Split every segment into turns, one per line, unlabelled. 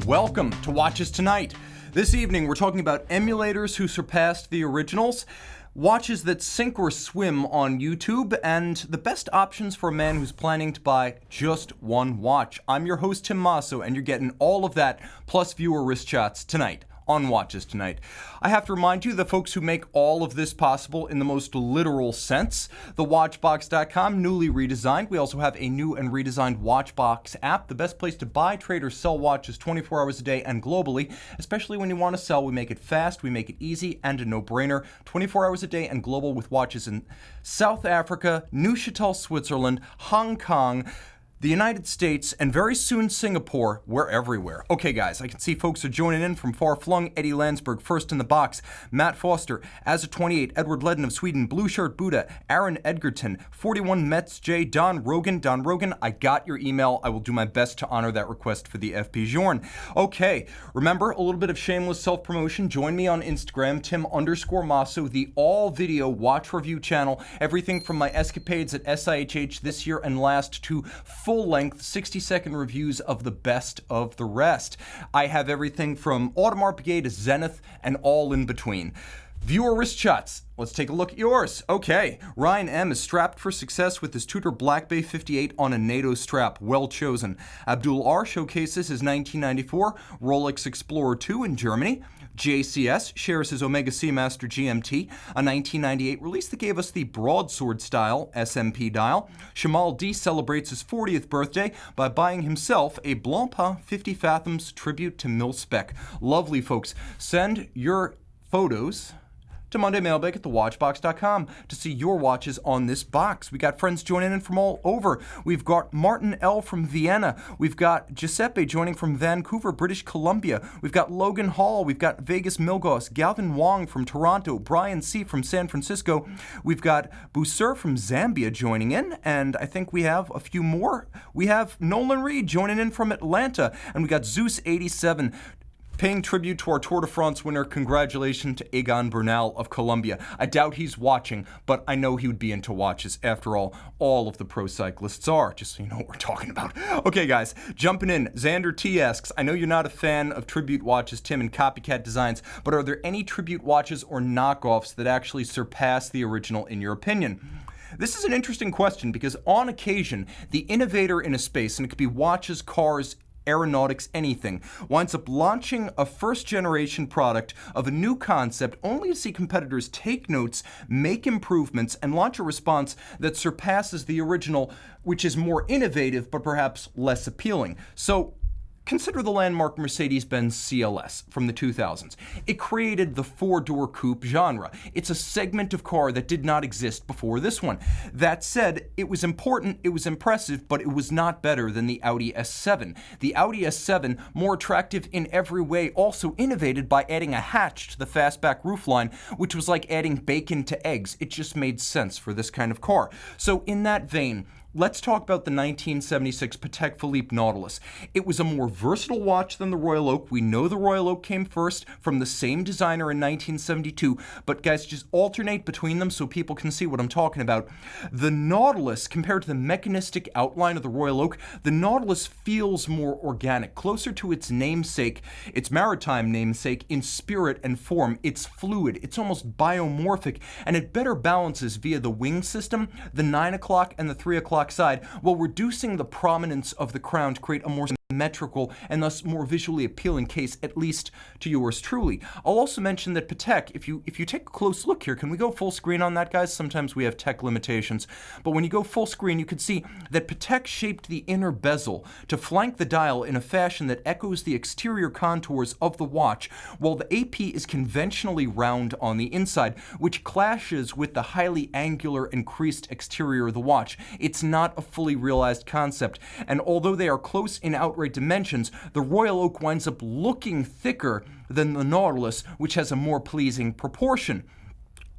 Welcome to Watches Tonight. This evening we're talking about emulators who surpassed the originals, watches that sink or swim on YouTube, and the best options for a man who's planning to buy just one watch. I'm your host Tim Mosso, and you're getting all of that plus viewer wrist shots tonight on Watches Tonight. I have to remind you, the folks who make all of this possible in the most literal sense, thewatchbox.com, newly redesigned. We also have a new and redesigned Watchbox app, the best place to buy, trade, or sell watches 24 hours a day and globally, especially when you want to sell. We make it fast, we make it easy, and a no-brainer. 24 hours a day and global with watches in South Africa, Neuchâtel, Switzerland, Hong Kong, the United States, and very soon Singapore. We're everywhere. Okay, guys, I can see folks are joining in from far-flung. Eddie Landsberg, first in the box. Matt Foster, Azza28, Edward Ledden of Sweden, Blue Shirt Buddha, Aaron Edgerton, 41 Mets J, Don Rogan, I got your email. I will do my best to honor that request for the FP Journ. Okay, remember, a little bit of shameless self-promotion. Join me on Instagram, Tim_Mosso, the all-video watch review channel. Everything from my escapades at SIHH this year and last to full-length 60-second reviews of the best of the rest. I have everything from Audemars Piguet to Zenith and all in between. Viewer wrist shots. Let's take a look at yours. Okay, Ryan M. is strapped for success with his Tudor Black Bay 58 on a NATO strap. Well chosen. Abdul R. showcases his 1994 Rolex Explorer II in Germany. JCS shares his Omega Seamaster GMT, a 1998 release that gave us the broadsword style SMP dial. Shamal D celebrates his 40th birthday by buying himself a Blancpain 50 Fathoms tribute to Mil-Spec. Lovely, folks. Send your photos to MondayMailbag at thewatchbox.com to see your watches on this box. We got friends joining in from all over. We've got Martin L. from Vienna. We've got Giuseppe joining from Vancouver, British Columbia. We've got Logan Hall. We've got Vegas Milgos. Galvin Wong from Toronto. Brian C. from San Francisco. We've got Busur from Zambia joining in. And I think we have a few more. We have Nolan Reed joining in from Atlanta. And we got Zeus87 paying tribute to our Tour de France winner. Congratulations to Egan Bernal of Colombia. I doubt he's watching, but I know he would be into watches. After all of the pro cyclists are, just so you know what we're talking about. Okay, guys, jumping in. Xander T asks, I know you're not a fan of tribute watches, Tim, and copycat designs, but are there any tribute watches or knockoffs that actually surpass the original in your opinion? This is an interesting question because on occasion, the innovator in a space, and it could be watches, cars, aeronautics, anything, winds up launching a first-generation product of a new concept only to see competitors take notes, make improvements, and launch a response that surpasses the original, which is more innovative but perhaps less appealing. So consider the landmark Mercedes-Benz CLS from the 2000s. It created the four-door coupe genre. It's a segment of car that did not exist before this one. That said, it was important, it was impressive, but it was not better than the Audi S7. The Audi S7, more attractive in every way, also innovated by adding a hatch to the fastback roofline, which was like adding bacon to eggs. It just made sense for this kind of car. So in that vein, let's talk about the 1976 Patek Philippe Nautilus. It was a more versatile watch than the Royal Oak. We know the Royal Oak came first from the same designer in 1972, but guys, just alternate between them so people can see what I'm talking about. The Nautilus, compared to the mechanistic outline of the Royal Oak, the Nautilus feels more organic, closer to its namesake, its maritime namesake, in spirit and form. It's fluid, it's almost biomorphic, and it better balances via the wing system, the 9 o'clock and the 3 o'clock side, while reducing the prominence of the crown to create a more symmetrical and thus more visually appealing case, at least to yours truly. I'll also mention that Patek, if you take a close look here, can we go full screen on that, guys? Sometimes we have tech limitations, but when you go full screen, you can see that Patek shaped the inner bezel to flank the dial in a fashion that echoes the exterior contours of the watch, while the AP is conventionally round on the inside, which clashes with the highly angular and creased exterior of the watch. It's not a fully realized concept, and although they are close in outright dimensions, the Royal Oak winds up looking thicker than the Nautilus, which has a more pleasing proportion.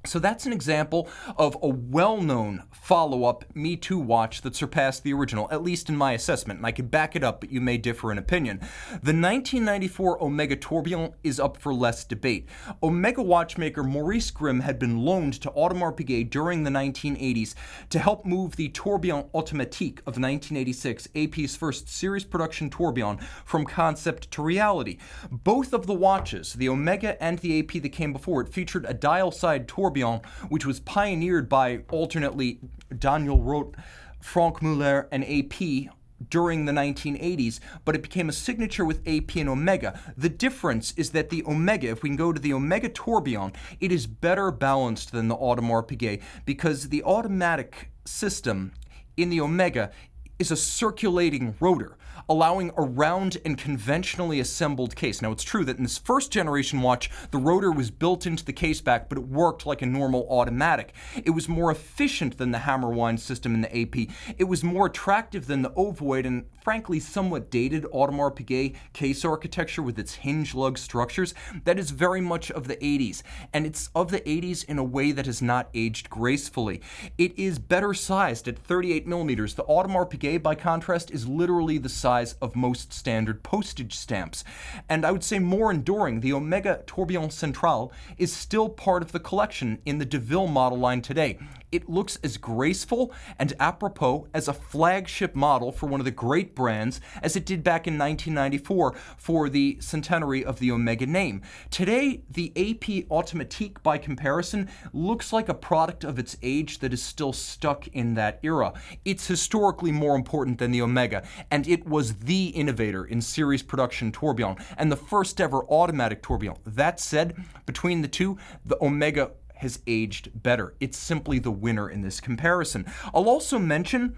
So that's an example of a well-known follow-up Me Too watch that surpassed the original, at least in my assessment, and I could back it up, but you may differ in opinion. The 1994 Omega Tourbillon is up for less debate. Omega watchmaker Maurice Grimm had been loaned to Audemars Piguet during the 1980s to help move the Tourbillon Automatique of 1986, AP's first series production tourbillon, from concept to reality. Both of the watches, the Omega and the AP that came before it, featured a dial-side tourbillon, which was pioneered by alternately Daniel Roth, Franck Muller, and AP during the 1980s, but it became a signature with AP and Omega. The difference is that the Omega, if we can go to the Omega Tourbillon, it is better balanced than the Audemars Piguet because the automatic system in the Omega is a circulating rotor, allowing a round and conventionally assembled case. Now, it's true that in this first generation watch, the rotor was built into the case back, but it worked like a normal automatic. It was more efficient than the hammer wind system in the AP. It was more attractive than the ovoid and, frankly, somewhat dated Audemars Piguet case architecture with its hinge lug structures. That is very much of the 80s, and it's of the 80s in a way that has not aged gracefully. It is better sized at 38 millimeters. The Audemars Piguet, by contrast, is literally the size of most standard postage stamps. And I would say more enduring, the Omega Tourbillon Central is still part of the collection in the DeVille model line today. It looks as graceful and apropos as a flagship model for one of the great brands as it did back in 1994 for the centenary of the Omega name. Today, the AP Automatique, by comparison, looks like a product of its age that is still stuck in that era. It's historically more important than the Omega, and it was the innovator in series production tourbillon and the first ever automatic tourbillon. That said, between the two, the Omega has aged better. It's simply the winner in this comparison. I'll also mention,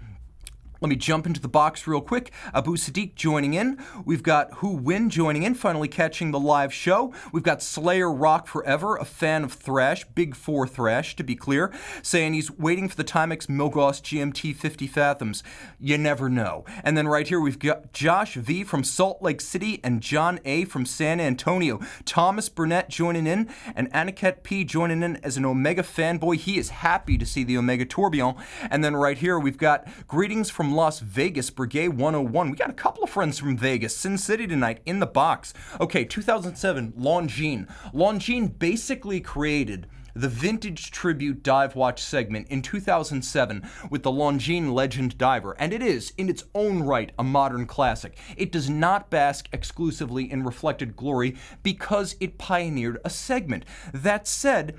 let me jump into the box real quick. Abu Sadiq joining in. We've got Who Win joining in, finally catching the live show. We've got Slayer Rock Forever, a fan of thrash, Big Four thrash, to be clear, saying he's waiting for the Timex Milgauss GMT 50 Fathoms. You never know. And then right here we've got Josh V from Salt Lake City and John A from San Antonio. Thomas Burnett joining in and Aniket P joining in as an Omega fanboy. He is happy to see the Omega Tourbillon. And then right here we've got greetings from Las Vegas, Breguet 101. We got a couple of friends from Vegas, Sin City tonight in the box. Okay, 2007, Longines. Longines basically created the vintage tribute dive watch segment in 2007 with the Longines Legend Diver, and it is, in its own right, a modern classic. It does not bask exclusively in reflected glory because it pioneered a segment. That said,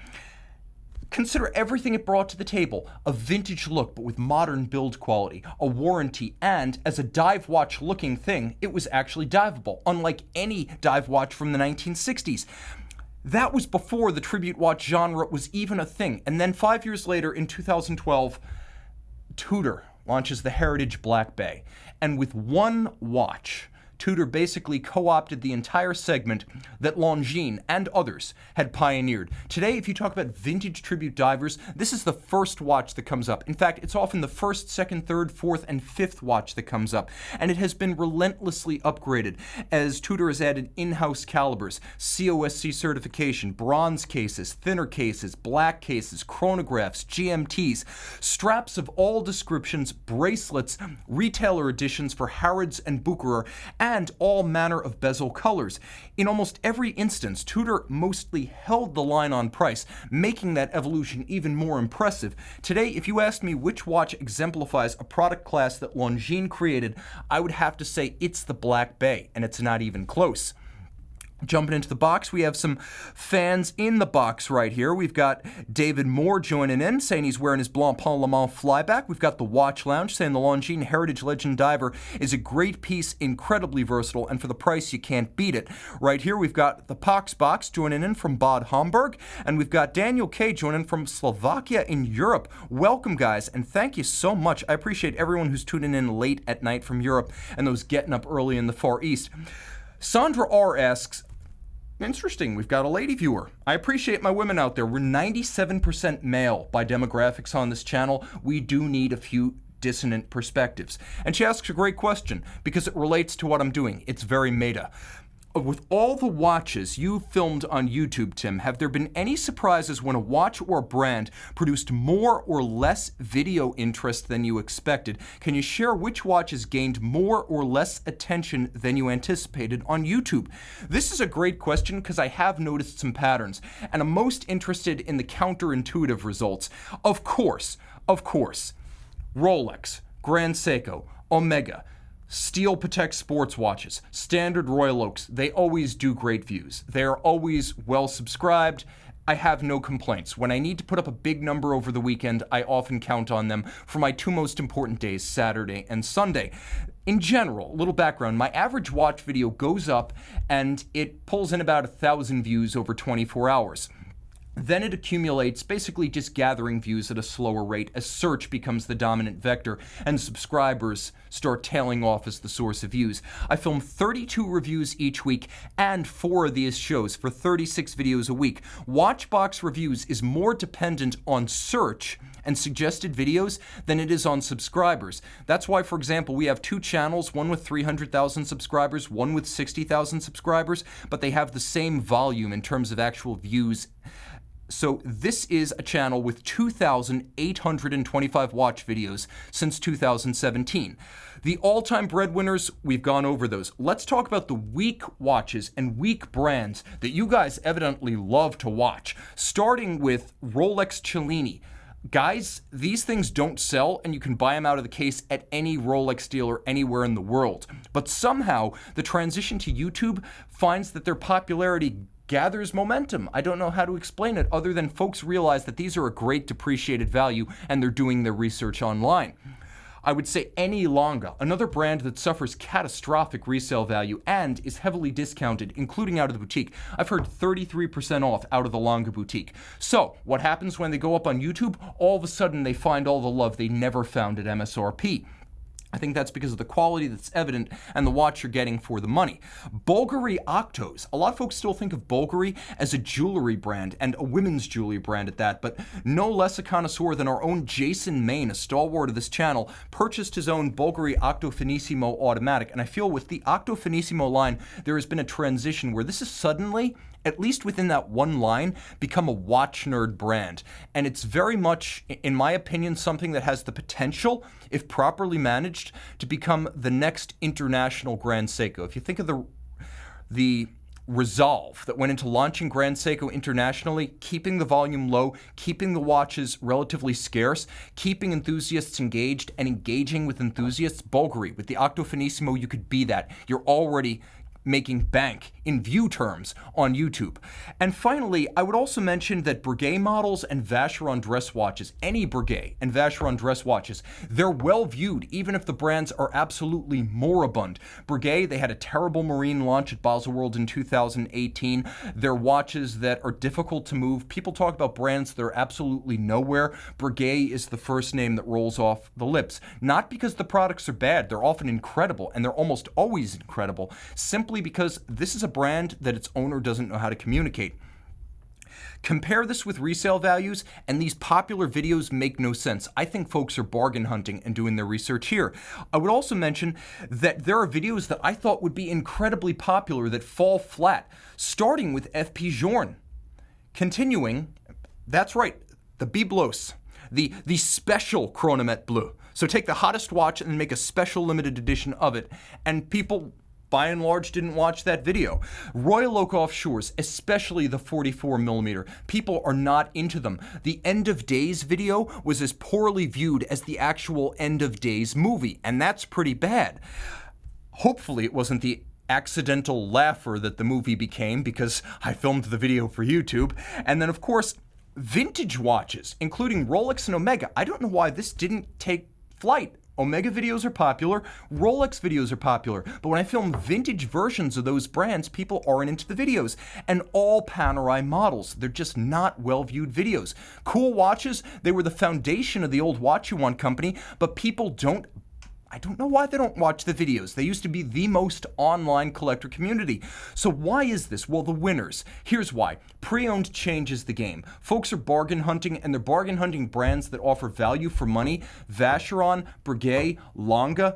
consider everything it brought to the table. A vintage look, but with modern build quality, a warranty, and as a dive watch looking thing, it was actually diveable, unlike any dive watch from the 1960s. That was before the tribute watch genre was even a thing. And then 5 years later, in 2012, Tudor launches the Heritage Black Bay. And with one watch, Tudor basically co-opted the entire segment that Longines and others had pioneered. Today, if you talk about vintage tribute divers, this is the first watch that comes up. In fact, it's often the first, second, third, fourth, and fifth watch that comes up. And it has been relentlessly upgraded as Tudor has added in-house calibers, COSC certification, bronze cases, thinner cases, black cases, chronographs, GMTs, straps of all descriptions, bracelets, retailer editions for Harrods and Bucherer, and all manner of bezel colors. In almost every instance, Tudor mostly held the line on price, making that evolution even more impressive. Today, if you asked me which watch exemplifies a product class that Longines created, I would have to say it's the Black Bay, and it's not even close. Jumping into the box, we have some fans in the box right here. We've got David Moore joining in, saying he's wearing his Blancpain Le Mans flyback. We've got the Watch Lounge, saying the Longines Heritage Legend Diver is a great piece, incredibly versatile, and for the price, you can't beat it. Right here, we've got the Pox Box joining in from Bad Homburg, and we've got Daniel K joining in from Slovakia in Europe. Welcome, guys, and thank you so much. I appreciate everyone who's tuning in late at night from Europe and those getting up early in the Far East. Sandra R asks, interesting, we've got a lady viewer. I appreciate my women out there. We're 97% male by demographics on this channel. We do need a few dissonant perspectives. And she asks a great question because it relates to what I'm doing. It's very meta. With all the watches you filmed on YouTube, Tim, have there been any surprises when a watch or brand produced more or less video interest than you expected? Can you share which watches gained more or less attention than you anticipated on YouTube? This is a great question because I have noticed some patterns, and I'm most interested in the counterintuitive results. Of course, Rolex, Grand Seiko, Omega, Steel Patek sports watches, standard Royal Oaks, they always do great views. They are always well subscribed. I have no complaints. When I need to put up a big number over the weekend, I often count on them for my two most important days, Saturday and Sunday. In general, a little background, my average watch video goes up and it pulls in about 1,000 views over 24 hours. Then it accumulates, basically just gathering views at a slower rate as search becomes the dominant vector and subscribers start tailing off as the source of views. I film 32 reviews each week and 4 of these shows for 36 videos a week. Watchbox Reviews is more dependent on search and suggested videos than it is on subscribers. That's why, for example, we have 2 channels, one with 300,000 subscribers, one with 60,000 subscribers, but they have the same volume in terms of actual views. So this is a channel with 2,825 watch videos since 2017. The all-time breadwinners, we've gone over those. Let's talk about the weak watches and weak brands that you guys evidently love to watch, starting with Rolex Cellini. Guys, these things don't sell, and you can buy them out of the case at any Rolex dealer anywhere in the world. But somehow, the transition to YouTube finds that their popularity gathers momentum. I don't know how to explain it other than folks realize that these are a great depreciated value and they're doing their research online. I would say any Lange, another brand that suffers catastrophic resale value and is heavily discounted, including out of the boutique. I've heard 33% off out of the Lange boutique. So, what happens when they go up on YouTube? All of a sudden they find all the love they never found at MSRP. I think that's because of the quality that's evident and the watch you're getting for the money. Bulgari Octos. A lot of folks still think of Bulgari as a jewelry brand, and a women's jewelry brand at that, but no less a connoisseur than our own Jason Main, a stalwart of this channel, purchased his own Bulgari Octo Finissimo automatic. And I feel with the Octo Finissimo line, there has been a transition where this is suddenly, at least within that one line, become a watch nerd brand. And it's very much, in my opinion, something that has the potential, if properly managed, to become the next international Grand Seiko. If you think of the resolve that went into launching Grand Seiko internationally, keeping the volume low, keeping the watches relatively scarce, keeping enthusiasts engaged and engaging with enthusiasts, Bulgari, with the Octo Finissimo, you could be that. You're already making bank in view terms on YouTube. And finally, I would also mention that Breguet models and Vacheron dress watches, any Breguet and Vacheron dress watches, they're well viewed even if the brands are absolutely moribund. Breguet, they had a terrible marine launch at Baselworld in 2018. They're watches that are difficult to move. People talk about brands that are absolutely nowhere. Breguet is the first name that rolls off the lips. Not because the products are bad, they're often incredible, and they're almost always incredible, simply because this is a brand that its owner doesn't know how to communicate. Compare this with resale values, and these popular videos make no sense. I think folks are bargain hunting and doing their research here. I would also mention that there are videos that I thought would be incredibly popular that fall flat, starting with FP Journe. Continuing, that's right, the Biblos, the special Chronomètre Bleu. So take the hottest watch and make a special limited edition of it, and people by and large didn't watch that video. Royal Oak Offshores, especially the 44mm, people are not into them. The End of Days video was as poorly viewed as the actual End of Days movie, and that's pretty bad. Hopefully it wasn't the accidental laugher that the movie became, because I filmed the video for YouTube. And then of course, vintage watches, including Rolex and Omega. I don't know why this didn't take flight. Omega videos are popular, Rolex videos are popular, but when I film vintage versions of those brands, people aren't into the videos. And all Panerai models, they're just not well-viewed videos. Cool watches, they were the foundation of the old Watch You Want company, but people I don't know why they don't watch the videos. They used to be the most online collector community. So why is this? Well, the winners. Here's why. Pre-owned changes the game. Folks are bargain hunting, and they're bargain hunting brands that offer value for money. Vacheron, Breguet, Lange,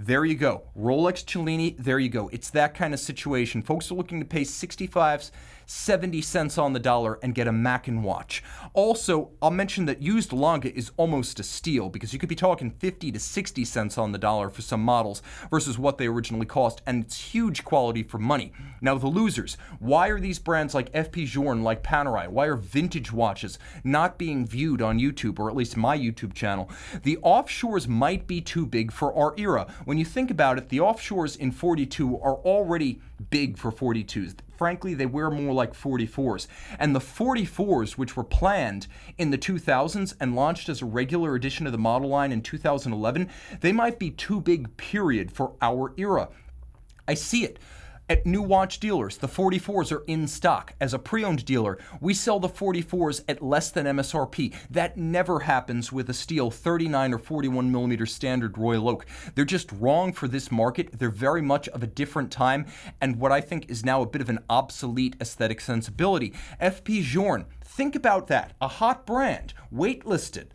There you go. Rolex Cellini, there you go. It's that kind of situation. Folks are looking to pay 65, 70 cents on the dollar and get a Mackin watch. Also, I'll mention that used Lange is almost a steal because you could be talking 50 to 60 cents on the dollar for some models versus what they originally cost, and it's huge quality for money. Now, the losers. Why are these brands like FP Journe, like Panerai, why are vintage watches not being viewed on YouTube, or at least my YouTube channel? The offshores might be too big for our era. When you think about it, the offshores in 42 are already big for 42s. Frankly, they wear more like 44s. And the 44s, which were planned in the 2000s and launched as a regular edition of the model line in 2011, they might be too big, period, for our era. I see it. At new watch dealers, the 44s are in stock. As a pre-owned dealer, we sell the 44s at less than MSRP. That never happens with a steel 39 or 41 millimeter standard Royal Oak. They're just wrong for this market. They're very much of a different time, and what I think is now a bit of an obsolete aesthetic sensibility. FP Journe, think about that. A hot brand, waitlisted.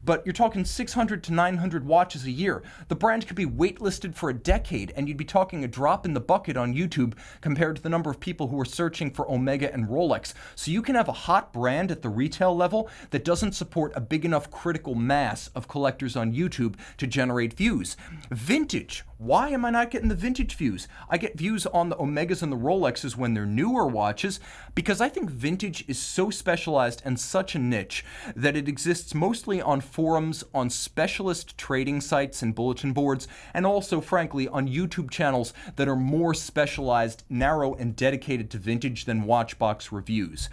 But you're talking 600 to 900 watches a year. The brand could be waitlisted for a decade, and you'd be talking a drop in the bucket on YouTube compared to the number of people who are searching for Omega and Rolex. So you can have a hot brand at the retail level that doesn't support a big enough critical mass of collectors on YouTube to generate views. Vintage. Why am I not getting the vintage views? I get views on the Omegas and the Rolexes when they're newer watches because I think vintage is so specialized and such a niche that it exists mostly on forums, on specialist trading sites and bulletin boards, and also, frankly, on YouTube channels that are more specialized, narrow, and dedicated to vintage than Watchbox reviews.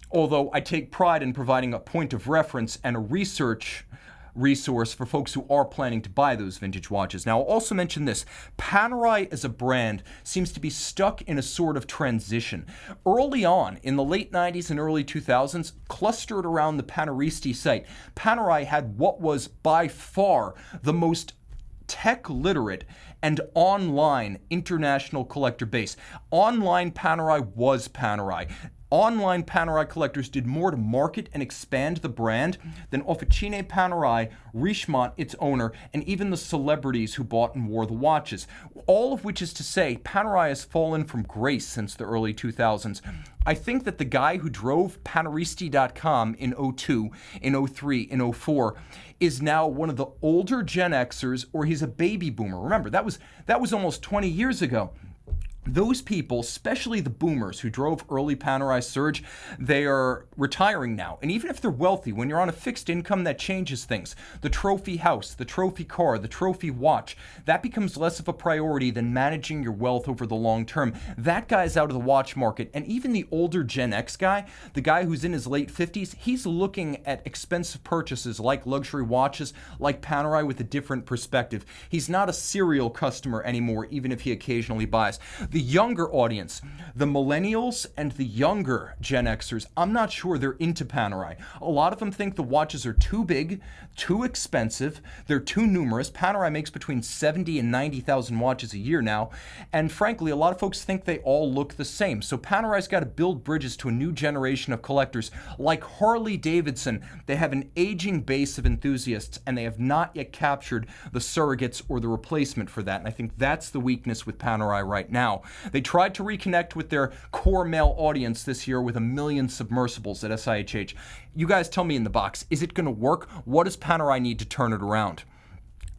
Although I take pride in providing a point of reference and a research resource for folks who are planning to buy those vintage watches. Now, I'll also mention this. Panerai as a brand seems to be stuck in a sort of transition. Early on, in the late 90s and early 2000s, clustered around the Paneristi site, Panerai had what was by far the most tech-literate and online international collector base. Online Panerai was Panerai. Online Panerai collectors did more to market and expand the brand than Officine Panerai, Richemont, its owner, and even the celebrities who bought and wore the watches. All of which is to say, Panerai has fallen from grace since the early 2000s. I think that the guy who drove Paneristi.com in 02, in 03, in 04 is now one of the older Gen Xers, or he's a baby boomer. Remember, that was almost 20 years ago. Those people, especially the boomers who drove early Panerai surge, they are retiring now. And even if they're wealthy, when you're on a fixed income, that changes things. The trophy house, the trophy car, the trophy watch, that becomes less of a priority than managing your wealth over the long term. That guy's out of the watch market. And even the older Gen X guy, the guy who's in his late 50s, he's looking at expensive purchases like luxury watches, like Panerai, with a different perspective. He's not a serial customer anymore, even if he occasionally buys. The younger audience, the millennials and the younger Gen Xers, I'm not sure they're into Panerai. A lot of them think the watches are too big, too expensive, they're too numerous. Panerai makes between 70 and 90,000 watches a year now, and frankly, a lot of folks think they all look the same. So Panerai's got to build bridges to a new generation of collectors. Like Harley Davidson, they have an aging base of enthusiasts, and they have not yet captured the surrogates or the replacement for that, and I think that's the weakness with Panerai right now. They tried to reconnect with their core male audience this year with 1 million submersibles at SIHH. You guys tell me in the box, is it going to work? What does Panerai need to turn it around?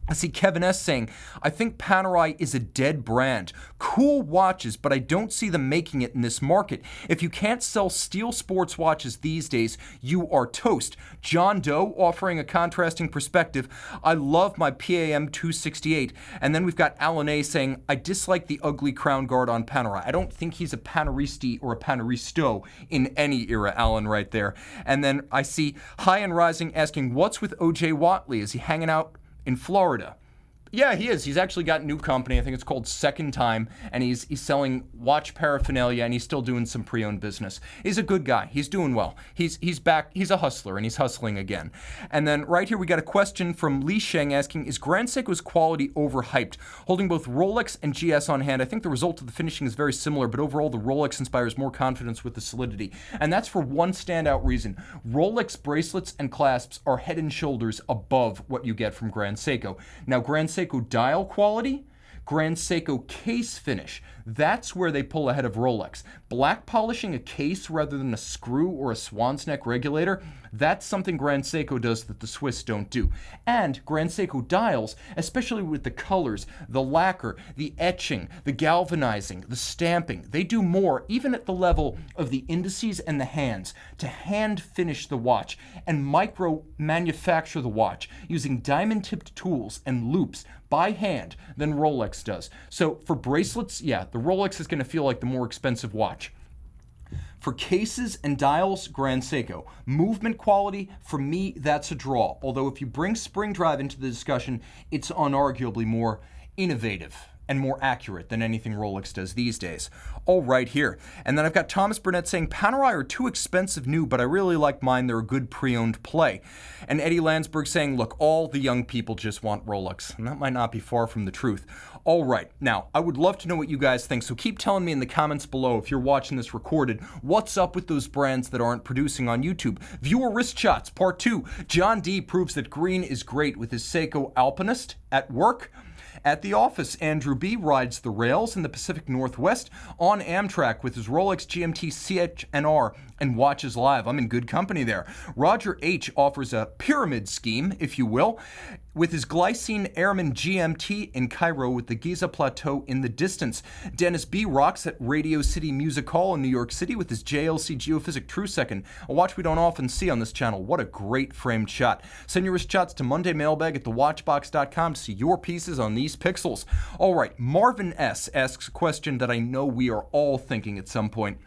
I see Kevin S. saying, I think Panerai is a dead brand. Cool watches, but I don't see them making it in this market. If you can't sell steel sports watches these days, you are toast. John Doe offering a contrasting perspective. I love my PAM 268. And then we've got Alan A. saying, I dislike the ugly crown guard on Panerai. I don't think he's a Paneristi or a Paneristo in any era, Alan, right there. And then I see High and Rising asking, what's with O.J. Watley? Is he hanging out in Florida? Yeah, he is. He's actually got a new company. I think it's called Second Time, and he's selling watch paraphernalia, and he's still doing some pre-owned business. He's a good guy. He's doing well. He's back. He's a hustler, and he's hustling again. And then right here we got a question from Li Sheng asking, is Grand Seiko's quality overhyped? Holding both Rolex and GS on hand, I think the result of the finishing is very similar, but overall the Rolex inspires more confidence with the solidity. And that's for one standout reason. Rolex bracelets and clasps are head and shoulders above what you get from Grand Seiko. Now, Grand Seiko dial quality, Grand Seiko case finish. That's where they pull ahead of Rolex. Black polishing a case rather than a screw or a swan's neck regulator, that's something Grand Seiko does that the Swiss don't do. And Grand Seiko dials, especially with the colors, the lacquer, the etching, the galvanizing, the stamping, they do more, even at the level of the indices and the hands, to hand finish the watch and micro manufacture the watch using diamond-tipped tools and loops by hand than Rolex does. So for bracelets, yeah, the Rolex is going to feel like the more expensive watch. For cases and dials, Grand Seiko. Movement quality, for me, that's a draw. Although if you bring spring drive into the discussion, it's unarguably more innovative and more accurate than anything Rolex does these days. All right, here. And then I've got Thomas Burnett saying, Panerai are too expensive new, but I really like mine. They're a good pre-owned play. And Eddie Landsberg saying, look, all the young people just want Rolex. And that might not be far from the truth. All right, now, I would love to know what you guys think, so keep telling me in the comments below if you're watching this recorded, what's up with those brands that aren't producing on YouTube? Viewer wrist shots, part 2. John D proves that green is great with his Seiko Alpinist at work. At the office, Andrew B rides the rails in the Pacific Northwest on Amtrak with his Rolex GMT CHNR and watches live. I'm in good company there. Roger H offers a pyramid scheme, if you will, with his Glycine Airman GMT in Cairo with the Giza Plateau in the distance. Dennis B rocks at Radio City Music Hall in New York City with his JLC Geophysic True Second, a watch we don't often see on this channel. What a great framed shot. Send your wrist shots to mondaymailbag@thewatchbox.com to see your pieces on these pixels. All right, Marvin S asks a question that I know we are all thinking at some point.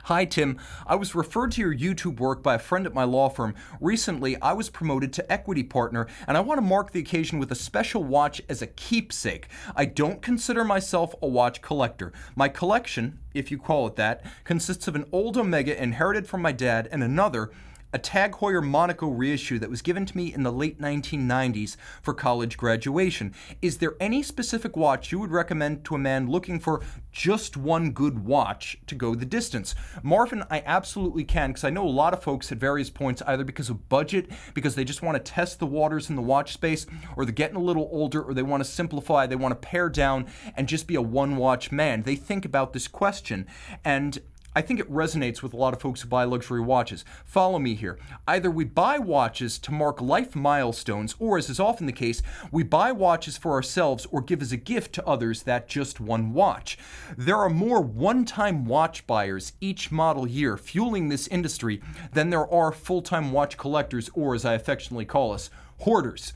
Hi, Tim. I was referred to your YouTube work by a friend at my law firm. Recently, I was promoted to equity partner, and I want to mark the occasion with a special watch as a keepsake. I don't consider myself a watch collector. My collection, if you call it that, consists of an old Omega inherited from my dad and another, a Tag Heuer Monaco reissue that was given to me in the late 1990s for college graduation. Is there any specific watch you would recommend to a man looking for just one good watch to go the distance? Marvin, I absolutely can, because I know a lot of folks at various points, either because of budget, because they just want to test the waters in the watch space, or they're getting a little older, or they want to simplify, they want to pare down and just be a one-watch man. They think about this question, and I think it resonates with a lot of folks who buy luxury watches. Follow me here. Either we buy watches to mark life milestones, or as is often the case, we buy watches for ourselves or give as a gift to others that just one watch. There are more one-time watch buyers each model year fueling this industry than there are full-time watch collectors, or as I affectionately call us, hoarders.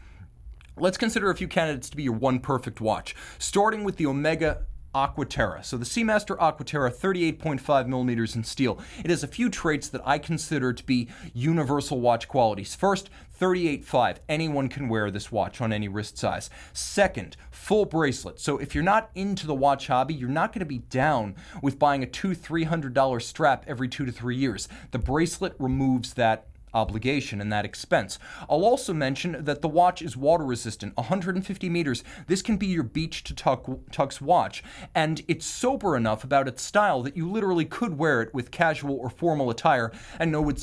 Let's consider a few candidates to be your one perfect watch, starting with the Omega Aqua Terra. So the Seamaster Aqua Terra, 38.5 millimeters in steel. It has a few traits that I consider to be universal watch qualities. First, 38.5. Anyone can wear this watch on any wrist size. Second, full bracelet. So if you're not into the watch hobby, you're not going to be down with buying a $200-300 strap every 2 to 3 years. The bracelet removes that obligation and that expense. I'll also mention that the watch is water resistant, 150 meters. This can be your beach to tux watch, and it's sober enough about its style that you literally could wear it with casual or formal attire, and no one would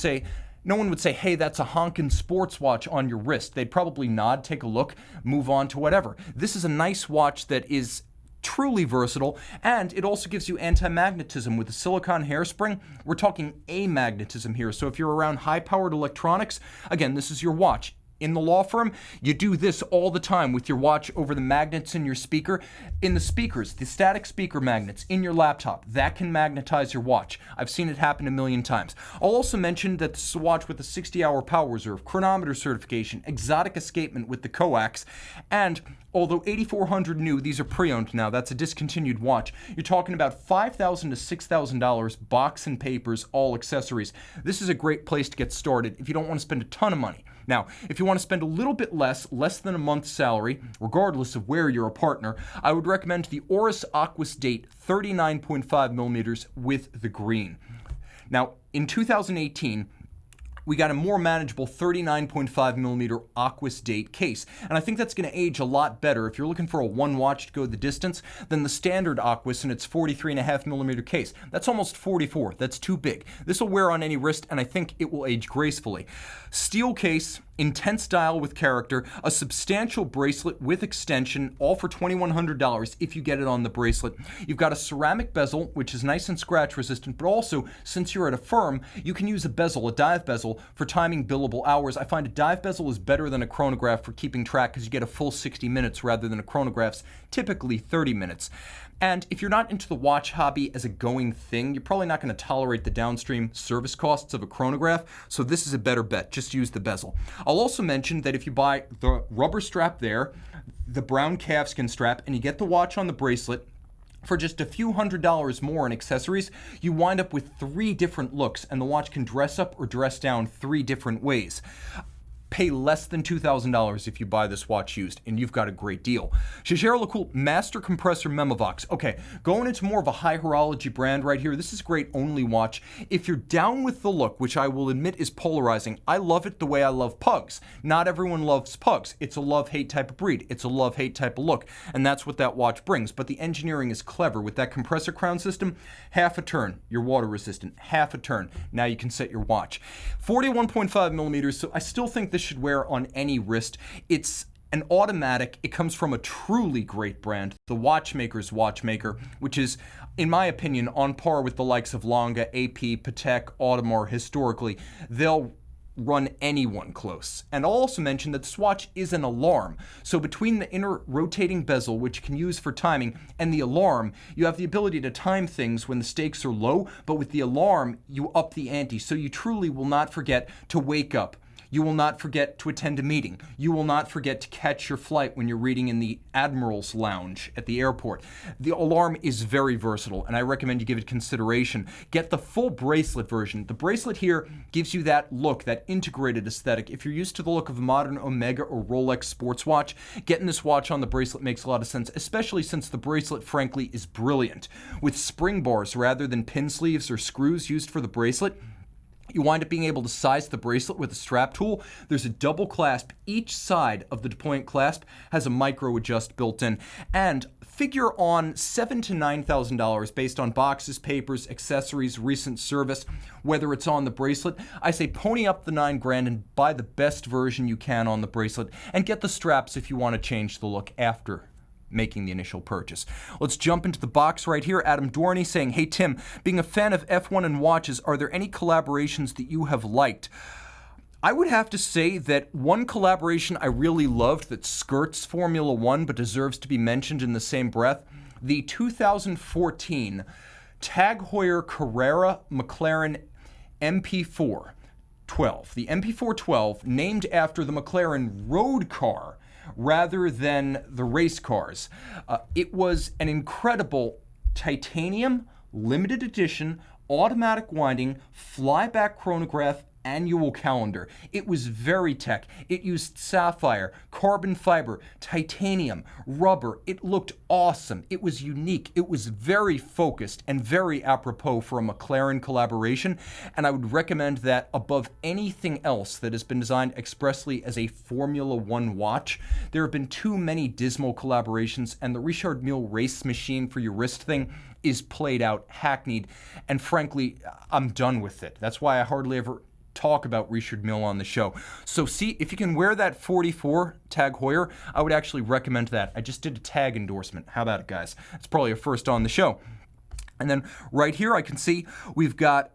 say, hey, that's a honkin' sports watch on your wrist. They'd probably nod, take a look, move on to whatever. This is a nice watch that is truly versatile, and it also gives you anti-magnetism with a silicone hairspring. We're talking amagnetism here, so if you're around high-powered electronics, again, this is your watch. In the law firm, you do this all the time with your watch over the magnets in your speaker. In the speakers, the static speaker magnets in your laptop, that can magnetize your watch. I've seen it happen a million times. I'll also mention that this is a watch with a 60-hour power reserve, chronometer certification, exotic escapement with the coax, and although 8400 new, these are pre-owned now, that's a discontinued watch, you're talking about $5,000 to $6,000, box and papers, all accessories. This is a great place to get started if you don't want to spend a ton of money. Now, if you want to spend a little bit less than a month's salary, regardless of where you're a partner, I would recommend the Oris Aquas Date 39.5 millimeters with the green. Now, in 2018, we got a more manageable 39.5mm Aqua date case. And I think that's going to age a lot better if you're looking for a one watch to go the distance than the standard Aqua in its 43.5mm case. That's almost 44. That's too big. This will wear on any wrist, and I think it will age gracefully. Steel case, intense dial with character, a substantial bracelet with extension, all for $2,100 if you get it on the bracelet. You've got a ceramic bezel, which is nice and scratch resistant, but also, since you're at a firm, you can use a bezel, a dive bezel, for timing billable hours. I find a dive bezel is better than a chronograph for keeping track because you get a full 60 minutes rather than a chronograph's typically 30 minutes. And if you're not into the watch hobby as a going thing, you're probably not going to tolerate the downstream service costs of a chronograph, so this is a better bet. Just use the bezel. I'll also mention that if you buy the rubber strap there, the brown calfskin strap, and you get the watch on the bracelet, for just a few $100s more in accessories, you wind up with 3 different looks, and the watch can dress up or dress down 3 different ways. Pay less than $2,000 if you buy this watch used, and you've got a great deal. Jaeger LeCoultre Master Compressor Memovox. Okay, going into more of a high horology brand right here. This is a great only watch. If you're down with the look, which I will admit is polarizing, I love it the way I love pugs. Not everyone loves pugs. It's a love-hate type of breed. It's a love-hate type of look, and that's what that watch brings. But the engineering is clever. With that compressor crown system, half a turn, you're water resistant. Half a turn, now you can set your watch. 41.5mm, so I still think this should wear on any wrist. It's an automatic. It comes from a truly great brand, the watchmaker's watchmaker, which is, in my opinion, on par with the likes of Lange, AP, Patek, Audemars historically. They'll run anyone close. And I'll also mention that this watch is an alarm. So between the inner rotating bezel, which you can use for timing, and the alarm, you have the ability to time things when the stakes are low, but with the alarm, you up the ante. So you truly will not forget to wake up. You will not forget to attend a meeting. You will not forget to catch your flight when you're reading in the Admiral's Lounge at the airport. The alarm is very versatile, and I recommend you give it consideration. Get the full bracelet version. The bracelet here gives you that look, that integrated aesthetic. If you're used to the look of a modern Omega or Rolex sports watch, getting this watch on the bracelet makes a lot of sense, especially since the bracelet, frankly, is brilliant. With spring bars rather than pin sleeves or screws used for the bracelet, you wind up being able to size the bracelet with a strap tool. There's a double clasp. Each side of the deployant clasp has a micro adjust built in. And figure on $7,000 to $9,000 based on boxes, papers, accessories, recent service, whether it's on the bracelet. I say pony up the $9,000 and buy the best version you can on the bracelet, and get the straps if you want to change the look after making the initial purchase. Let's jump into the box right here. Adam Dorney saying, hey Tim, being a fan of F1 and watches, are there any collaborations that you have liked? I would have to say that one collaboration I really loved that skirts Formula One but deserves to be mentioned in the same breath, the 2014 Tag Heuer Carrera McLaren MP4 12. The MP4 12, named after the McLaren road car rather than the race cars. It was an incredible titanium, limited edition, automatic winding, flyback chronograph, annual calendar. It was very tech. It used sapphire, carbon fiber, titanium, rubber. It looked awesome. It was unique. It was very focused and very apropos for a McLaren collaboration, and I would recommend that above anything else that has been designed expressly as a Formula One watch. There have been too many dismal collaborations, and the Richard Mille race machine for your wrist thing is played out, hackneyed, and frankly, I'm done with it. That's why I hardly ever talk about Richard Mille on the show. So see, if you can wear that 44 Tag Heuer, I would actually recommend that. I just did a tag endorsement. How about it, guys? It's probably a first on the show. And then right here I can see we've got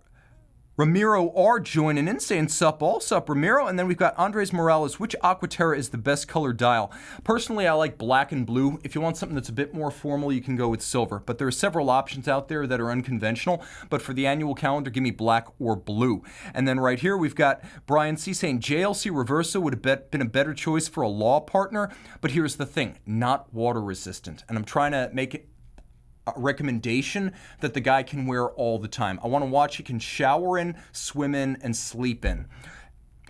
Ramiro R joining in, saying sup all, sup Ramiro. And then we've got Andres Morales, which Aqua Terra is the best color dial? Personally, I like black and blue. If you want something that's a bit more formal, you can go with silver. But there are several options out there that are unconventional. But for the annual calendar, give me black or blue. And then right here, we've got Brian C saying JLC Reverso would have been a better choice for a law partner. But here's the thing, not water resistant. And I'm trying to make it recommendation that the guy can wear all the time. I want to watch he can shower in, swim in, and sleep in.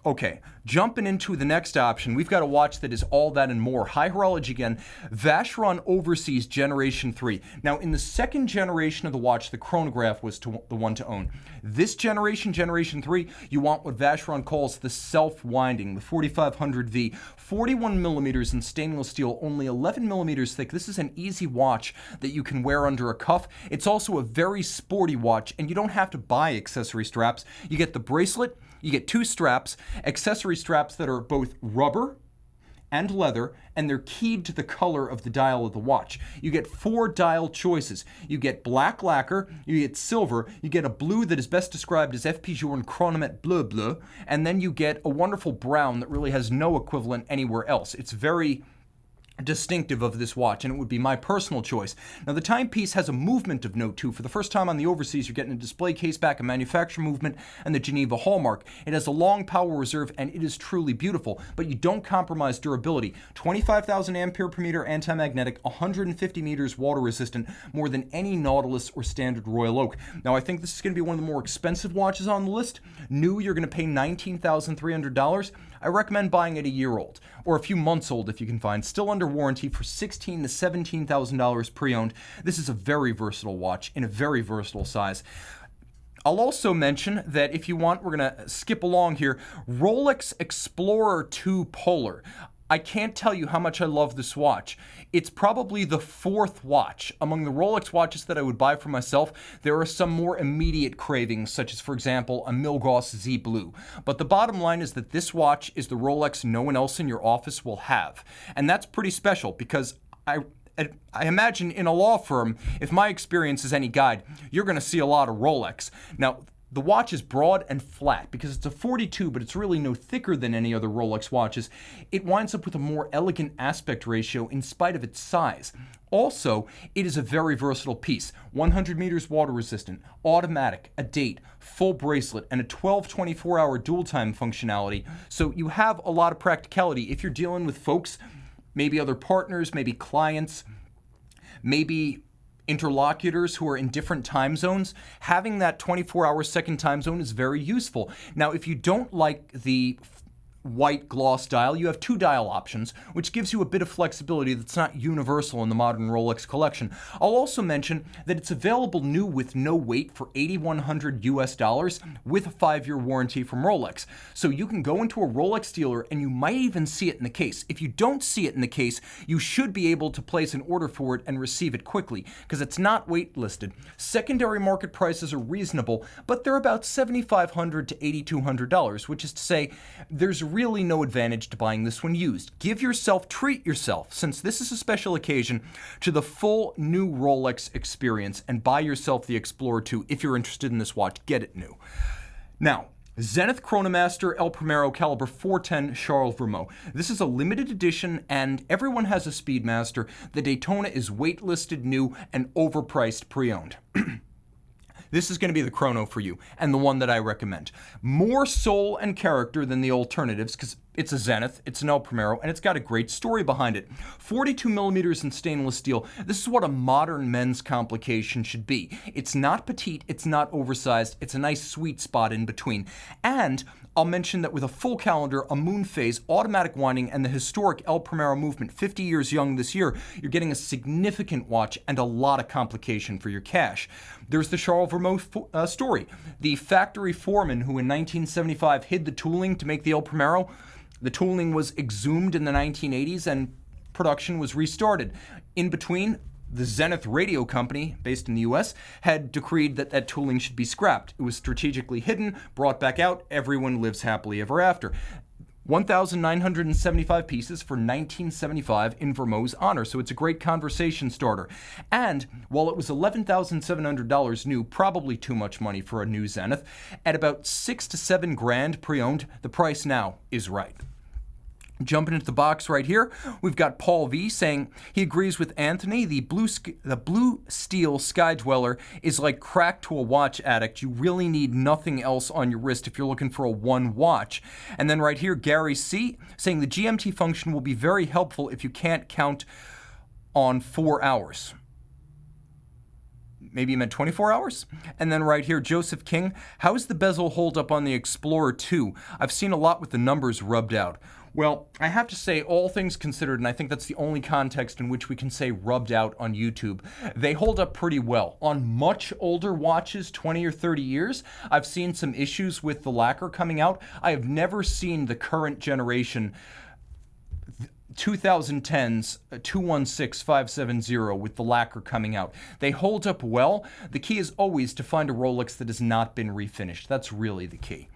Okay, jumping into the next option, we've got a watch that is all that and more. High horology again, Vacheron Overseas Generation 3. Now, in the second generation of the watch, the chronograph was the one to own. This generation, Generation 3, you want what Vacheron calls the self-winding, the 4500V, 41 millimeters in stainless steel, only 11 millimeters thick. This is an easy watch that you can wear under a cuff. It's also a very sporty watch, and you don't have to buy accessory straps. You get the bracelet, you get 2 straps, accessory straps that are both rubber and leather, and they're keyed to the color of the dial of the watch. You get 4 dial choices. You get black lacquer, you get silver, you get a blue that is best described as FP Journe Chronomètre Bleu Bleu, and then you get a wonderful brown that really has no equivalent anywhere else. It's very distinctive of this watch, and it would be my personal choice. Now, the timepiece has a movement of note too. For the first time on the Overseas, you're getting a display case back, a manufacturer movement, and the Geneva hallmark. It has a long power reserve, and it is truly beautiful, but you don't compromise durability. 25,000 ampere per meter anti-magnetic, 150 meters water resistant, more than any Nautilus or standard Royal Oak. Now, I think this is going to be one of the more expensive watches on the list. New, you're going to pay $19,300. I recommend buying it a year old, or a few months old if you can find, still under warranty for $16,000 to $17,000 pre-owned. This is a very versatile watch in a very versatile size. I'll also mention that if you want, we're going to skip along here, Rolex Explorer II Polar. I can't tell you how much I love this watch. It's probably the 4th watch. Among the Rolex watches that I would buy for myself, there are some more immediate cravings, such as, for example, a Milgauss Z Blue. But the bottom line is that this watch is the Rolex no one else in your office will have. And that's pretty special because I imagine in a law firm, if my experience is any guide, you're going to see a lot of Rolex. Now, the watch is broad and flat because it's a 42, but it's really no thicker than any other Rolex watches. It winds up with a more elegant aspect ratio in spite of its size. Also, it is a very versatile piece. 100 meters water resistant, automatic, a date, full bracelet, and a 12-24-hour dual time functionality. So you have a lot of practicality if you're dealing with folks, maybe other partners, maybe clients, maybe interlocutors who are in different time zones. Having that 24-hour second time zone is very useful. Now, if you don't like the white gloss dial, you have 2 dial options, which gives you a bit of flexibility that's not universal in the modern Rolex collection. I'll also mention that it's available new with no wait for $8,100 US with a 5-year warranty from Rolex. So you can go into a Rolex dealer and you might even see it in the case. If you don't see it in the case, you should be able to place an order for it and receive it quickly because it's not waitlisted. Secondary market prices are reasonable, but they're about $7,500 to $8,200, which is to say there's really no advantage to buying this one used. Treat yourself, since this is a special occasion, to the full new Rolex experience and buy yourself the Explorer II if you're interested in this watch. Get it new. Now, Zenith Chronomaster El Primero Caliber 410 Charles Vermeau. This is a limited edition and everyone has a Speedmaster. The Daytona is waitlisted new and overpriced pre-owned. This is going to be the chrono for you, and the one that I recommend. More soul and character than the alternatives, because it's a Zenith, it's an El Primero, and it's got a great story behind it. 42 millimeters in stainless steel. This is what a modern men's complication should be. It's not petite, it's not oversized, it's a nice sweet spot in between. And I'll mention that with a full calendar, a moon phase, automatic winding, and the historic El Primero movement, 50 years young this year, you're getting a significant watch and a lot of complication for your cash. There's the Charles Vermeau story. The factory foreman who in 1975 hid the tooling to make the El Primero, the tooling was exhumed in the 1980s and production was restarted. In between, the Zenith Radio Company, based in the US, had decreed that that tooling should be scrapped. It was strategically hidden, brought back out, everyone lives happily ever after. 1,975 pieces for 1975 in Vermeau's honor, so it's a great conversation starter. And while it was $11,700 new, probably too much money for a new Zenith, at about $6,000 to $7,000 pre-owned, the price now is right. Jumping into the box right here, we've got Paul V saying he agrees with Anthony. The blue steel Sky Dweller is like crack to a watch addict. You really need nothing else on your wrist if you're looking for a one watch. And then right here, Gary C saying the GMT function will be very helpful if you can't count on 4 hours. Maybe you meant 24 hours? And then right here, Joseph King, how does the bezel hold up on the Explorer II? I've seen a lot with the numbers rubbed out. Well, I have to say, all things considered, and I think that's the only context in which we can say rubbed out on YouTube, they hold up pretty well. On much older watches, 20 or 30 years, I've seen some issues with the lacquer coming out. I have never seen the current generation 2010s 216570 with the lacquer coming out. They hold up well. The key is always to find a Rolex that has not been refinished. That's really the key.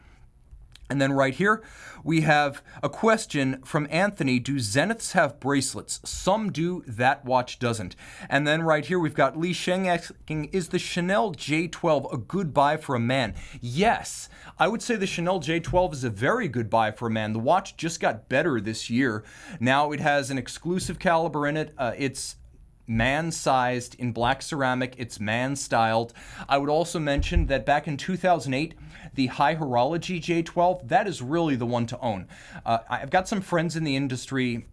And then right here, we have a question from Anthony. Do Zeniths have bracelets? Some do, that watch doesn't. And then right here, we've got Li Sheng asking, is the Chanel J12 a good buy for a man? Yes, I would say the Chanel J12 is a very good buy for a man. The watch just got better this year. Now it has an exclusive caliber in it. It's man-sized in black ceramic. It's man-styled. I would also mention that back in 2008, the High Horology J12, that is really the one to own. I've got some friends in the industry.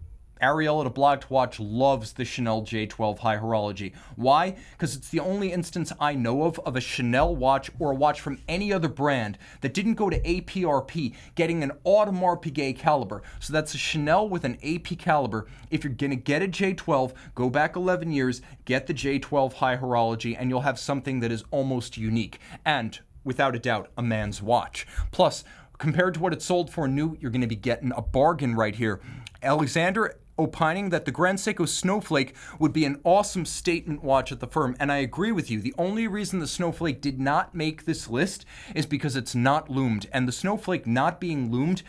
Ariel at A Blog to Watch loves the Chanel J12 High Horology. Why? Because it's the only instance I know of a Chanel watch or a watch from any other brand that didn't go to APRP, getting an Audemars Piguet caliber. So that's a Chanel with an AP caliber. If you're going to get a J12, go back 11 years, get the J12 High Horology, and you'll have something that is almost unique. And without a doubt, a man's watch. Plus, compared to what it sold for new, you're going to be getting a bargain right here. Alexander opining that the Grand Seiko Snowflake would be an awesome statement watch at the firm, and I agree with you. The only reason the Snowflake did not make this list is because it's not loomed, and the Snowflake not being loomed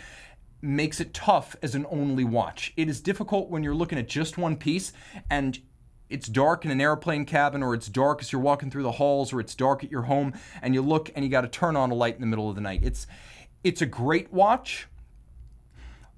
makes it tough as an only watch. It is difficult when you're looking at just one piece, and it's dark in an airplane cabin, or it's dark as you're walking through the halls, or it's dark at your home, and you look and you got to turn on a light in the middle of the night. It's a great watch.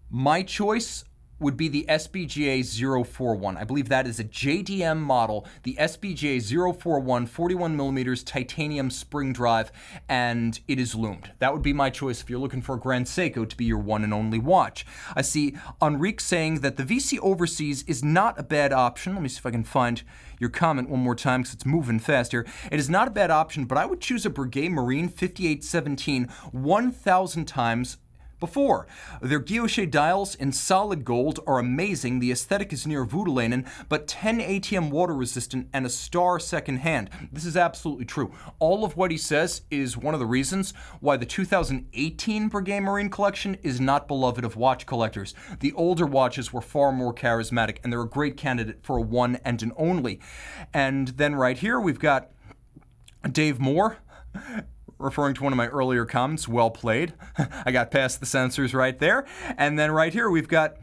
My choice would be the SBGA 041. I believe that is a JDM model, the SBGA 041, 41 millimeters titanium spring drive, and it is loomed. That would be my choice if you're looking for a Grand Seiko to be your one and only watch. I see Enrique saying that the VC Overseas is not a bad option. Let me see if I can find your comment one more time because it's moving fast here. It is not a bad option, but I would choose a Breguet Marine 5817 1,000 times before. Their guilloche dials in solid gold are amazing. The aesthetic is near Voutilanen, but 10 ATM water resistant and a star second hand. This is absolutely true. All of what he says is one of the reasons why the 2018 Breguet Marine collection is not beloved of watch collectors. The older watches were far more charismatic, and they're a great candidate for a one and an only. And then right here we've got Dave Moore, referring to one of my earlier comments. Well played. I got past the censors right there. And then right here we've got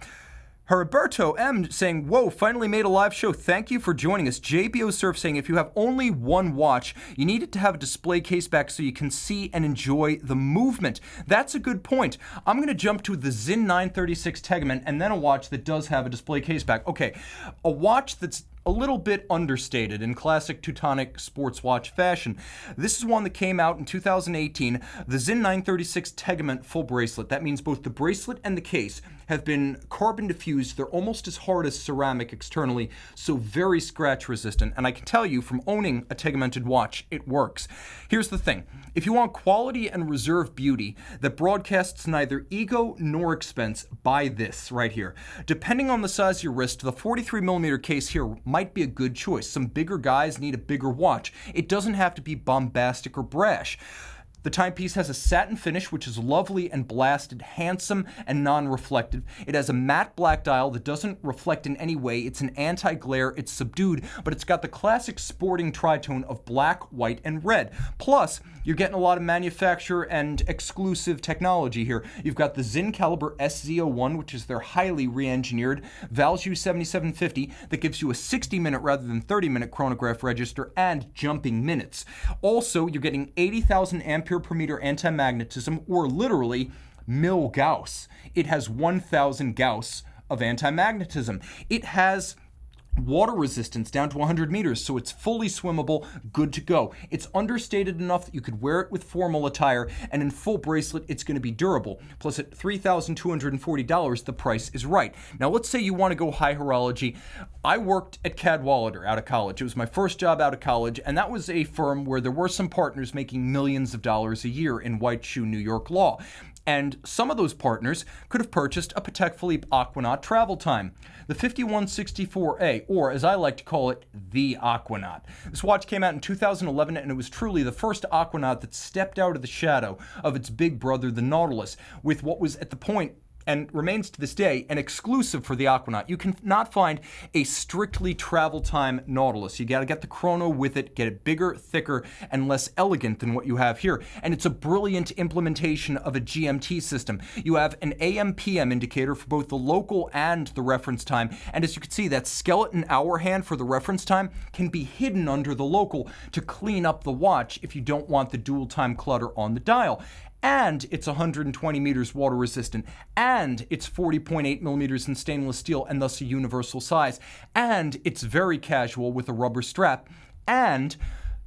Heriberto M saying, whoa, finally made a live show. Thank you for joining us. JBO Surf saying, if you have only one watch, you need it to have a display case back so you can see and enjoy the movement. That's a good point. I'm going to jump to the Sinn 936 Tegament and then a watch that does have a display case back. Okay, a watch that's a little bit understated in classic Teutonic sports watch fashion. This is one that came out in 2018, the Sinn 936 Tegament full bracelet. That means both the bracelet and the case have been carbon diffused. They're almost as hard as ceramic externally, so very scratch resistant. And I can tell you from owning a tegamented watch, it works. Here's the thing. If you want quality and reserve beauty that broadcasts neither ego nor expense, buy this right here. Depending on the size of your wrist, the 43mm case here might be a good choice. Some bigger guys need a bigger watch. It doesn't have to be bombastic or brash. The timepiece has a satin finish, which is lovely and blasted, handsome and non-reflective. It has a matte black dial that doesn't reflect in any way. It's an anti-glare, it's subdued, but it's got the classic sporting tritone of black, white, and red. Plus, you're getting a lot of manufacturer and exclusive technology here. You've got the Sinn Caliber SZ01, which is their highly re-engineered Valjoux 7750 that gives you a 60-minute rather than 30-minute chronograph register and jumping minutes. Also, you're getting 80,000 ampere per meter anti-magnetism, or literally mil Gauss. It has 1,000 Gauss of anti-magnetism. It has water resistance down to 100 meters, so it's fully swimmable, good to go. It's understated enough that you could wear it with formal attire, and in full bracelet, it's going to be durable. Plus, at $3,240, the price is right. Now, let's say you want to go high horology. I worked at Cadwalader out of college. It was my first job out of college, and that was a firm where there were some partners making millions of dollars a year in white shoe New York law. And some of those partners could have purchased a Patek Philippe Aquanaut travel time, the 5164A, or as I like to call it, the Aquanaut. This watch came out in 2011, and it was truly the first Aquanaut that stepped out of the shadow of its big brother, the Nautilus, with what was at the point, and remains to this day, an exclusive for the Aquanaut. You can not find a strictly travel time Nautilus. You gotta get the chrono with it, get it bigger, thicker, and less elegant than what you have here. And it's a brilliant implementation of a GMT system. You have an AM/PM indicator for both the local and the reference time. And as you can see, that skeleton hour hand for the reference time can be hidden under the local to clean up the watch if you don't want the dual time clutter on the dial. And it's 120 meters water resistant, and it's 40.8 millimeters in stainless steel, and thus a universal size, and it's very casual with a rubber strap, and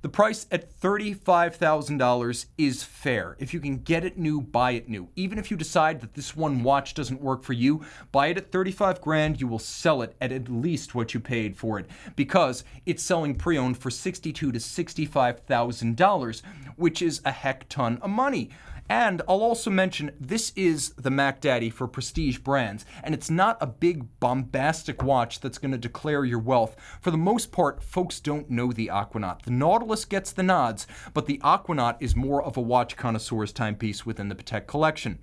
the price at $35,000 is fair. If you can get it new, buy it new. Even if you decide that this one watch doesn't work for you, buy it at 35 grand, you will sell it at least what you paid for it, because it's selling pre-owned for $62,000 to $65,000, which is a heck ton of money. And I'll also mention, this is the Mac Daddy for prestige brands, and it's not a big bombastic watch that's going to declare your wealth. For the most part, folks don't know the Aquanaut. The Nautilus gets the nods, but the Aquanaut is more of a watch connoisseur's timepiece within the Patek collection.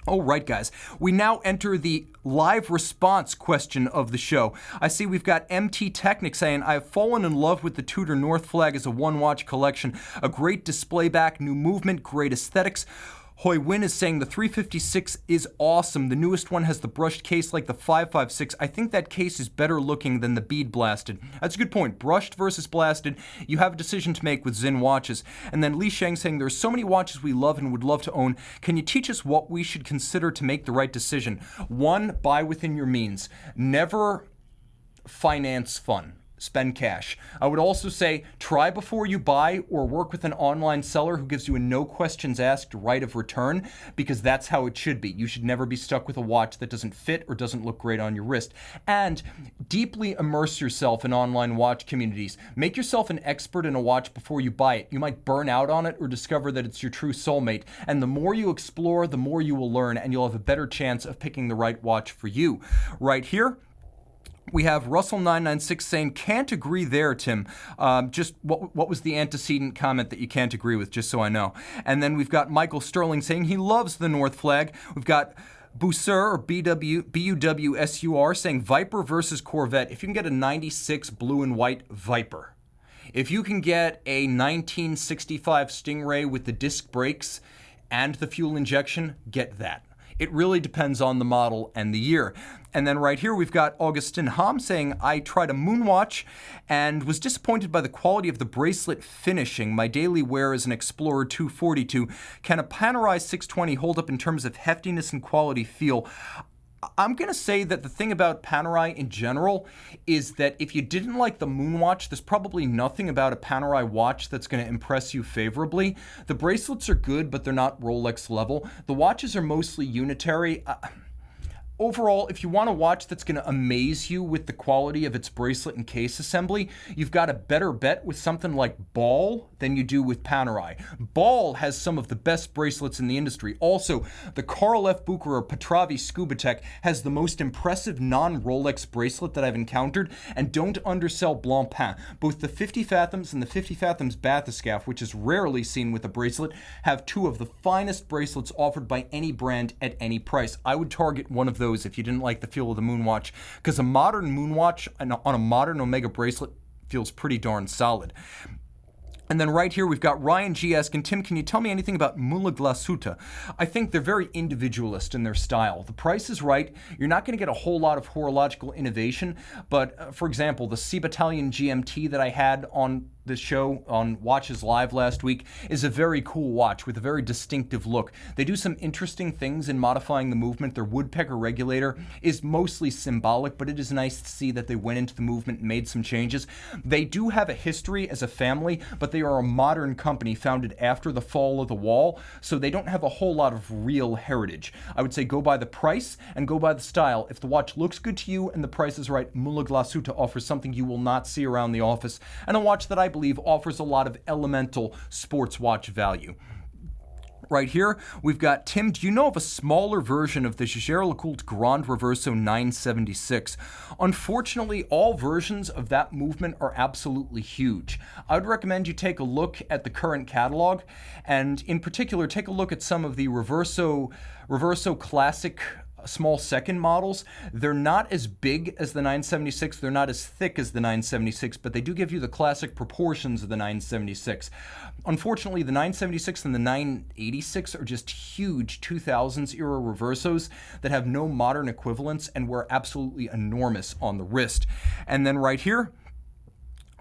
All right, guys, we now enter the live response question of the show. I see we've got MT Technic saying, I've fallen in love with the Tudor North Flag as a one-watch collection. A great display back, new movement, great aesthetics. Hoi Win is saying the 356 is awesome. The newest one has the brushed case like the 556. I think that case is better looking than the bead blasted. That's a good point. Brushed versus blasted. You have a decision to make with Sinn watches. And then Li Sheng saying there's so many watches we love and would love to own. Can you teach us what we should consider to make the right decision? 1, buy within your means. Never finance fun. Spend cash. I would also say try before you buy, or work with an online seller who gives you a no questions asked right of return, because that's how it should be. You should never be stuck with a watch that doesn't fit or doesn't look great on your wrist. And deeply immerse yourself in online watch communities. Make yourself an expert in a watch before you buy it. You might burn out on it or discover that it's your true soulmate. And the more you explore, the more you will learn, and you'll have a better chance of picking the right watch for you. Right here, we have Russell996 saying, can't agree there, Tim. Just what was the antecedent comment that you can't agree with, just so I know. And then we've got Michael Sterling saying he loves the North Flag. We've got Busur, or BUWSUR, saying Viper versus Corvette. If you can get a 96 blue and white Viper, if you can get a 1965 Stingray with the disc brakes and the fuel injection, get that. It really depends on the model and the year. And then right here, we've got Augustin Ham saying, I tried a Moonwatch and was disappointed by the quality of the bracelet finishing. My daily wear is an Explorer 242. Can a Panerai 620 hold up in terms of heftiness and quality feel? I'm going to say that the thing about Panerai in general is that if you didn't like the Moonwatch, there's probably nothing about a Panerai watch that's going to impress you favorably. The bracelets are good, but they're not Rolex level. The watches are mostly unitary. Overall, if you want a watch that's going to amaze you with the quality of its bracelet and case assembly, you've got a better bet with something like Ball than you do with Panerai. Ball has some of the best bracelets in the industry. Also, the Karl F. Bucher or Petravi Scuba Tech has the most impressive non-Rolex bracelet that I've encountered, and don't undersell Blancpain. Both the 50 Fathoms and the 50 Fathoms Bathyscaphe, which is rarely seen with a bracelet, have two of the finest bracelets offered by any brand at any price. I would target one of those if you didn't like the feel of the Moonwatch, because a modern Moonwatch on a modern Omega bracelet feels pretty darn solid. And then right here, we've got Ryan G asking, Tim, can you tell me anything about Mula Glasuta? I think they're very individualist in their style. The price is right. You're not going to get a whole lot of horological innovation, but for example, the C Battalion GMT that I had on this show on Watches Live last week, is a very cool watch with a very distinctive look. They do some interesting things in modifying the movement. Their woodpecker regulator is mostly symbolic, but it is nice to see that they went into the movement and made some changes. They do have a history as a family, but they are a modern company founded after the fall of the wall, so they don't have a whole lot of real heritage. I would say go by the price and go by the style. If the watch looks good to you and the price is right, Moula Glasuta offers something you will not see around the office, and a watch that I believe offers a lot of elemental sports watch value. Right here, we've got Tim. Do you know of a smaller version of the Jaeger LeCoultre Grand Reverso 976? Unfortunately, all versions of that movement are absolutely huge. I would recommend you take a look at the current catalog, and in particular, take a look at some of the Reverso Classic small second models. They're not as big as the 976, they're not as thick as the 976, but they do give you the classic proportions of the 976. Unfortunately, the 976 and the 986 are just huge 2000s era reversos that have no modern equivalents and were absolutely enormous on the wrist. And then right here,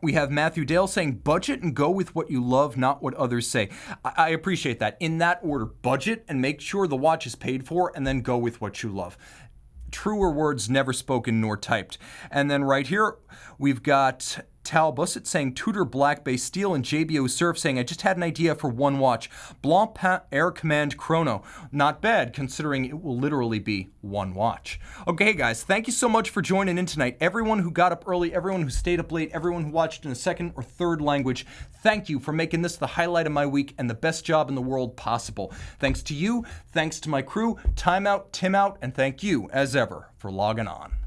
we have Matthew Dale saying, budget and go with what you love, not what others say. I appreciate that. In that order, budget and make sure the watch is paid for, and then go with what you love. Truer words never spoken nor typed. And then right here, we've got Tal Bussett saying Tudor Black Bay Steel, and JBO Surf saying, I just had an idea for one watch. Blancpain Air Command Chrono. Not bad, considering it will literally be one watch. Okay, guys, thank you so much for joining in tonight. Everyone who got up early, everyone who stayed up late, everyone who watched in a second or third language, thank you for making this the highlight of my week and the best job in the world possible. Thanks to you, thanks to my crew, Time Out, Tim Out, and thank you, as ever, for logging on.